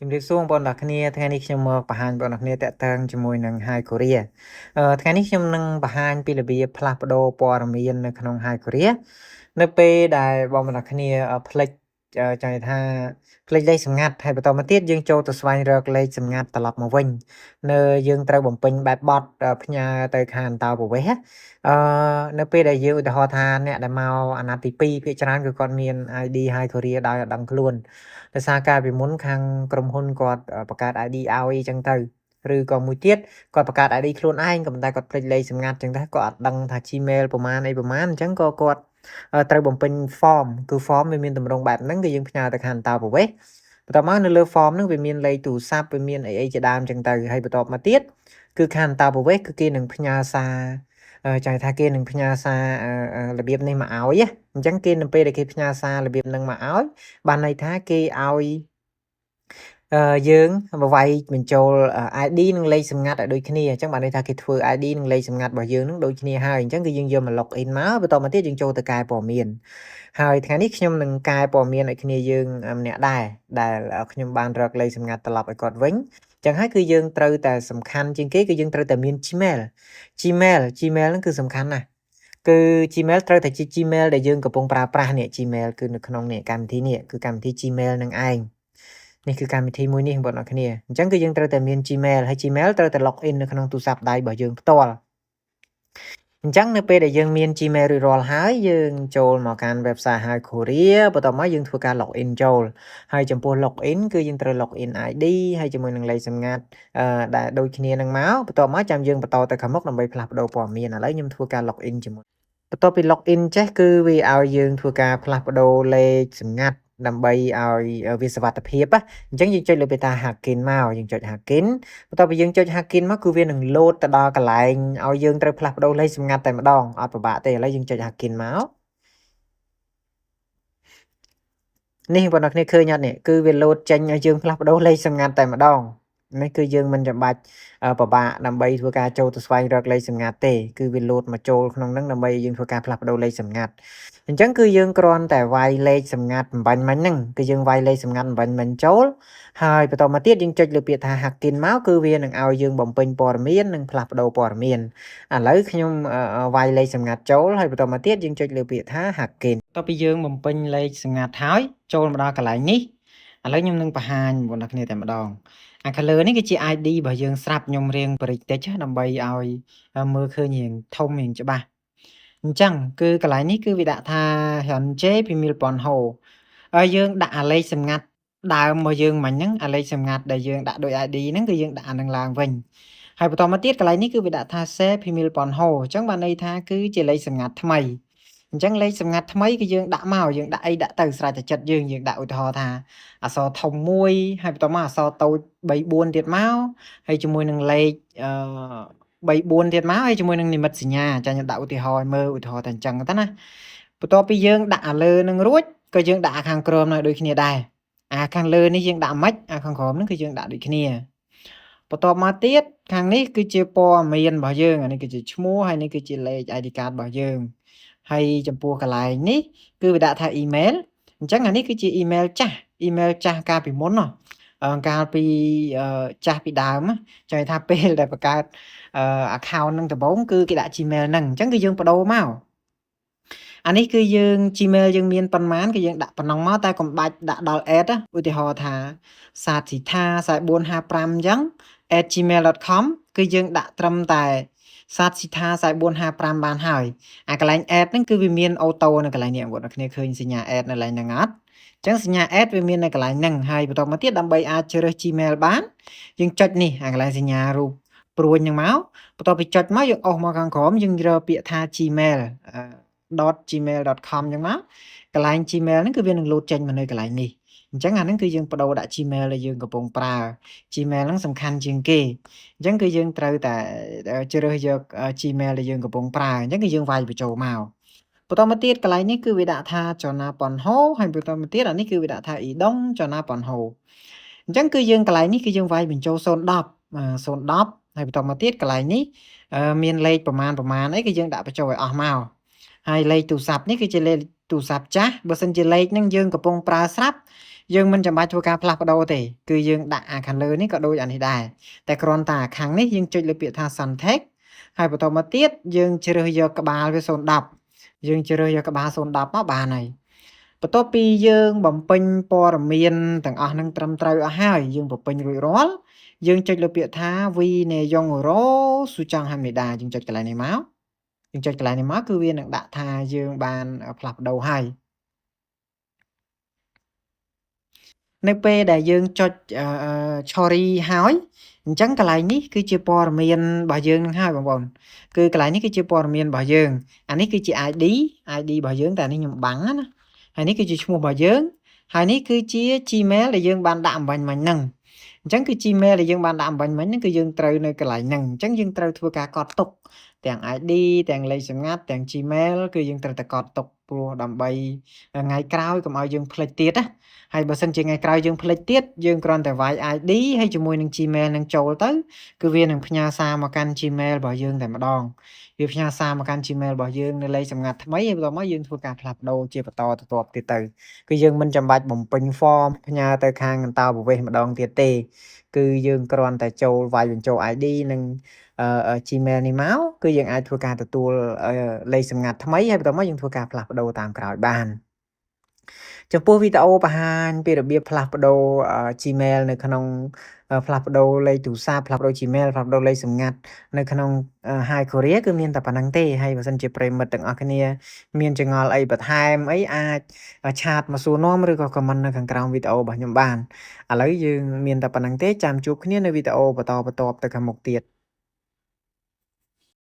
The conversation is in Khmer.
ជំរាបសួរបងប្អូនទាំងគ្នាថ្ងៃនេះខ្ញុំមកបង្ហាញបងប្អូនទាំងគ្នាតាក់ទងជាមួយនឹង Hi Korea ថ្ងៃនេះខ្ញុំនឹងបង្ហាញពីរបៀបផ្លាស់ប្ដូរព័ត៌មាននៅក្នុង Hi Korea នៅពេលដែលបងប្អូនទាំងគ្នាផ្លេចចង់និយាយថាផ្លេចលេខសម្ងាត់ហើយបន្តមកទៀតយើងចូលទៅស្វែងរកលេខសម្ងាត់ត្រឡប់មកវិញនៅយើងត្រូវបំពេញបែបបទផ្ញើទៅខាងអន្តោប្រវេសន៍នៅពេលដែលយើងឧទាហរណ៍ថាអ្នកដែលមកអាណត្តិទី2ភាគច្រើនគឺគាត់មាន ID Hi Korea ដោយអត់ដឹងខ្លួនដោយសារកាលពីមុនខាងក្រុមហ៊ុនគាត់បង្កើត ID ឲ្យអញ្ចឹងទៅឬក៏មួយទៀតគាត់បង្កើត ID ខ្លួនឯងក៏ប៉ុន្តែគាត់ភ្លេចលេខសម្ងាត់អញ្ចឹងដែរគាត់អត់ដឹងថា Gmail ប្រមាណអីប្រមាណអញ្ចឹងក៏គាត់ត្រូវបំពេញ form គឺ form វាមានតម្រងបែបហ្នឹងគឺយើងផ្ញើទៅខាងអន្តោប្រវេសន៍បន្ទាប់មកនៅលើ form ហ្នឹងវាមានលេខទូរស័ព្ទវាមានអីជាដើមអញ្ចឹងទៅហើយបន្ទាប់មកទៀតគឺខាងអន្តោប្រវេសន៍គឺគេនឹងផ្ញើសារចង់ថាគេនឹងផ្ញើសាររបៀបនេះមកឲ្យអញ្ចឹងគេនៅពេលដែលគេផ្ញើសាររបៀបហ្នឹងមកឲ្យបានន័យថាគេឲ្យយើងវាយបញ្ចូល ID និងលេខសម្ងាត់ឲ្យដូចគ្នាអញ្ចឹងបានន័យថាគេធ្វើ ID និងលេខសម្ងាត់របស់យើងនឹងដូចគ្នាហើយអញ្ចឹងគឺយើងយកមក log in មកបន្តមកទៀតយើងចូលទៅកែព័ត៌មានហើយថ្ងៃនេះខ្ញុំនឹងកែព័ត៌មានឲ្យគ្នាយើងម្នាក់ដែរដែលខ្ញុំបានរកលេខសម្ងាត់ត្រឡប់ឲ្យគាត់វិញចឹងហើយគឺយើងត្រូវតែសំខាន់ជាងគេគឺយើងត្រូវតែមាន Gmail ហ្នឹងគឺសំខាន់ណាស់គឺ Gmail ត្រូវតែជា Gmail ដែលយើងកំពុងប្រើប្រាស់នេះ Gmail គឺនៅក្នុងនេះកម្មវិធីនេះគឺកម្មវិធី Gmail នឹងឯងនេះគឺកម្មវិធីមួយនេះបងប្អូនគ្នាអញ្ចឹងគឺយើងត្រូវតែមាន Gmail ហើយ Gmail ត្រូវតែ log in នៅក្នុងទូរស័ព្ទដៃរបស់យើងផ្ទាល់អញ្ចឹងនៅពេលដែលយើងមាន Gmail រួចរាល់ហើយយើងចូលមកកាន់ website Hi Korea បន្ទាប់មកយើងធ្វើការ log in ចូលហើយចំពោះ log in គឺយើងត្រូវ log in ID ហើយជាមួយនឹងលេខសម្ងាត់ដែលដូចគ្នានឹងមកបន្ទាប់មកចាំយើងបន្តទៅខាងមុខដើម្បីផ្លាស់ប្ដូរព័ត៌មានឥឡូវខ្ញុំធ្វើការ log in ជាមួយបន្ទាប់ពី log in ចេះគឺវាឲ្យយើងធ្វើការផ្លាស់ប្ដូរលេខសម្ងាត់ដើម្បីឲ្យវាសុវត្ថិភាពអញ្ចឹងយើងចុចលើបេតា Hackin មកយើងចុច Hackin បន្ទាប់ពីយើងចុច Hackin មកគឺវានឹង load ទៅដល់កន្លែងឲ្យយើងត្រូវផ្លាស់ប្ដូរលេខសម្ងាត់តែម្ដងអត់ពិបាកទេឥឡូវយើងចុច Hackin មកនេះបងប្អូនគ្នាឃើញអត់នេះគឺវា load ចេញឲ្យយើងផ្លាស់ប្ដូរលេខសម្ងាត់តែម្ដងនេះគឺយើងមិនចាំបាច់ពិបាកដើម្បីធ្វើការចូលទៅស្វែងរកលេខសម្ងាត់ទេគឺវា load មកចូលក្នុងហ្នឹងដើម្បីយើងធ្វើការផ្លាស់ប្ដូរលេខសម្ងាត់អញ្ចឹងគឺយើងគ្រាន់តែវាយលេខសម្ងាត់បំបញ្ញមិញហ្នឹងគឺយើងវាយលេខសម្ងាត់បំបញ្ញមិញចូលហើយបន្តមកទៀតយើងចុចលើពាក្យថា Hackin មកគឺវានឹងឲ្យយើងបំពេញព័ត៌មាននិងផ្លាស់ប្ដូរព័ត៌មានឥឡូវខ្ញុំវាយលេខសម្ងាត់ចូលហើយបន្តមកទៀតយើងចុចលើពាក្យថា Hackin បន្ទាប់ពីយើងបំពេញលេខសម្ងាត់ហើយចូលមកដល់កន្លែងនេះឥឡូវខ្ញុំនឹងបង្ហាញបងប្អូនគ្នាតែម្ដងអាខាងលើនេះគឺជា ID របស់យើងស្រាប់ខ្ញុំរៀងបរិច្តិចដើម្បីឲ្យមើលឃើញរៀងធំរៀងច្បាស់អញ្ចឹងគឺកន្លែងនេះគឺវាដាក់ថា Hyunjae 2000 Ho ហើយយើងដាក់អាលេខសម្ងាត់ដើមរបស់យើងមិញហ្នឹងអាលេខសម្ងាត់ដែលយើងដាក់ដូច ID ហ្នឹងគឺយើងដាក់អានឹងឡើងវិញហើយបន្តមកទៀតកន្លែងនេះគឺវាដាក់ថា Se 2000 Ho អញ្ចឹងបានន័យថាគឺជាលេខសម្ងាត់ថ្មីអញ្ចឹងលេខសម្ងាត់ថ្មីគឺយើងដាក់មកយើងដាក់អីដាក់ទៅស្រេចតែចិត្តយើងដាក់ឧទាហរណ៍ថាអក្សរធំមួយហើយបន្តមកអក្សរតូច3 4ទៀតមកហើយជាមួយនឹងលេខ3 4ទៀតមកហើយជាមួយនឹងនិមិត្តសញ្ញាចាខ្ញុំដាក់ឧទាហរណ៍ឲ្យមើលឧទាហរណ៍តែអញ្ចឹងទៅណាបន្ទាប់ពីយើងដាក់អាលើនឹងរួចក៏យើងដាក់ខាងក្រោមនឹងដូចគ្នាដែរអាខាងលើនេះយើងដាក់មិនអាខាងក្រោមនឹងគឺយើងដាក់ដូចគ្នាបន្ទាប់មកទៀតខាងនេះគឺជាព័ត៌មានរបស់យើងអានេះគឺជាឈ្មោះហើយនេះគឺជាលេខ ID card របស់យើងហើយចំពោះកន្លែងនេះគឺវាដាក់ថា email អញ្ចឹងអានេះគឺជា email ចាស់កាលពីមុនណោះកាលពីចាស់ពីដើមចង់ថាពេលដែលបង្កើតaccount នឹងដំបូងគឺគេដាក់ Gmail ហ្នឹងអញ្ចឹងគឺយើងបដូរមកអានេះគឺយើង Gmail យើងមានប៉ុន្មានគឺយើងដាក់ប៉ុណ្ណឹងមកតែកុំបាច់ដាក់ដល់ add ឧទាហរណ៍ថាសាទិថា 4455 អញ្ចឹង @gmail.com គឺយើងដាក់ត្រឹមតែសាទិថា 4455 បានហើយអាកន្លែង add ហ្នឹងគឺវាមានអូតូនៅកន្លែងនេះបងប្អូនគ្នាឃើញសញ្ញា add នៅកន្លែងហ្នឹងអត់អញ្ចឹងសញ្ញា add វាមាននៅកន្លែងហ្នឹងហើយបន្តមកទៀតដើម្បីអាចជ្រើស Gmail បានយើងចុចនេះអាកន្លែងសញ្ញារូបព្រួញហ្នឹងមកបន្ទាប់ពីចុចមកយើងអុសមកខាងក្រោមយើងរើពាក្យថា Gmail .gmail.com អញ្ចឹងមកកន្លែង Gmail ហ្នឹងគឺវានឹង load ចេញមកនៅកន្លែងនេះអញ្ចឹងអាហ្នឹងគឺយើងបដូរដាក់ Gmail ដែលយើងកំពុងប្រើ Gmail ហ្នឹងសំខាន់ជាងគេអញ្ចឹងគឺយើងត្រូវតែជ្រើសយក Gmail ដែលយើងកំពុងប្រើអញ្ចឹងគឺយើងវាយបញ្ចូលមកបន្តមកទៀតកន្លែងនេះគឺវាដាក់ថា Chona Ponho ហើយបន្តមកទៀតអានេះគឺវាដាក់ថា Idong Chona Ponho អញ្ចឹងគឺយើងកន្លែងនេះគឺយើងវាយបញ្ចូល010ហើយបន្តមកទៀតកន្លែងនេះមានលេខប្រមាណអីគឺយើងដាក់បញ្ចូលឲ្យអស់មកហើយលេខទូរស័ព្ទនេះគឺជាលេខទូរស័ព្ទចាស់បើសិនជាលេខហ្នឹងយើងកំពុងប្រើស្រាប់ យើងមិនចាំបាច់ធ្វើការផ្លាស់ប្ដូរទេគឺយើងដាក់អាខាងលើនេះក៏ដូចអានេះដែរតែគ្រាន់តែខាងនេះយើងចុចលើពាក្យថា Syntax ហើយបន្តមកទៀតយើងជ្រើសយកក្បាលវា010យើងជ្រើសយកក្បាល010មកបានហើយបន្ទាប់ពីយើងបំពេញព័ត៌មានទាំងអស់នឹងត្រឹមត្រូវអស់ហើយយើងបំពេញរួចរាល់យើងចុចលើពាក្យថា Vinayongoro Suchang Hamnida យើងចុចកន្លែងនេះមកយើងចុចកន្លែងនេះមកគឺវានឹងដាក់ថាយើងបានផ្លាស់ប្ដូរហើយនៅពេលដែលយើងចុចSorry ហើយអញ្ចឹងកន្លែងនេះគឺជាព័ត៌មានរបស់យើងនឹងហើយបងប្អូនគឺកន្លែងនេះគឺជាព័ត៌មានរបស់យើងអានេះគឺជា ID របស់យើងតែនេះខ្ញុំបាំងណាហើយនេះគឺជាឈ្មោះរបស់យើងហើយនេះគឺជា Gmail ដែលយើងបានដាក់អំបញ្ញមិញហ្នឹងអញ្ចឹងគឺ Gmail ដែលយើងបានដាក់អំបញ្ញមិញហ្នឹងគឺយើងត្រូវនៅកន្លែងហ្នឹងអញ្ចឹងយើងត្រូវធ្វើការកត់ទុកទាំង ID ទាំងលេខសម្ងាត់ទាំង Gmail គឺយើងត្រូវតែកត់ទុកព្រោះដើម្បីថ្ងៃក្រោយកុំឲ្យយើងភ្លេចទៀតណាហើយបើសិនជាថ្ងៃក្រោយយើងភ្លេចទៀតយើងគ្រាន់តែវាយ ID ហើយជាមួយនឹង Gmail នឹងចូលទៅគឺវានឹងផ្ញើសារមកកាន់ Gmail របស់យើងតែម្ដងវាផ្ញើសារមកកាន់ Gmail របស់យើងនៅលេខសម្ងាត់ថ្មីហើយបន្ទាប់មកយើងធ្វើការផ្លាស់ប្ដូរជាបន្តទៅទៀតទៅគឺយើងមិនចាំបាច់បំពេញ form ផ្ញើទៅខាងអន្តោប្រវេសន៍ម្ដងទៀតទេគឺយើងគ្រាន់តែចូលវាយបញ្ចូល ID និង Gmail នេះមកគឺយើងអាចធ្វើការទទួលលេខសម្ងាត់ថ្មីហើយបន្ទាប់មកយើងធ្វើការផ្លាស់ប្ដូរតាមក្រោយបានចំពោះវីដេអូបង្ហាញពីរបៀបផ្លាស់ប្ដូរ Gmail នៅក្នុងផ្លាស់ប្ដូរលេខទូរស័ព្ទផ្លាស់ប្ដូរ Gmail ផ្លាស់ប្ដូរលេខសម្ងាត់នៅក្នុង Hi Korea គឺមានតែប៉ុណ្្នឹងទេហើយបើសិនជាប្រិមិត្តទាំងអស់គ្នាមានចងល់អីបន្ថែមអីអាចឆាតមកសួរនាំឬក៏ comment នៅខាងក្រោមវីដេអូរបស់ខ្ញុំបានឥឡូវយើងមានតែប៉ុណ្្នឹងទេចាំជួបគ្នានៅវីដេអូបន្តទៅខាងមុខទៀត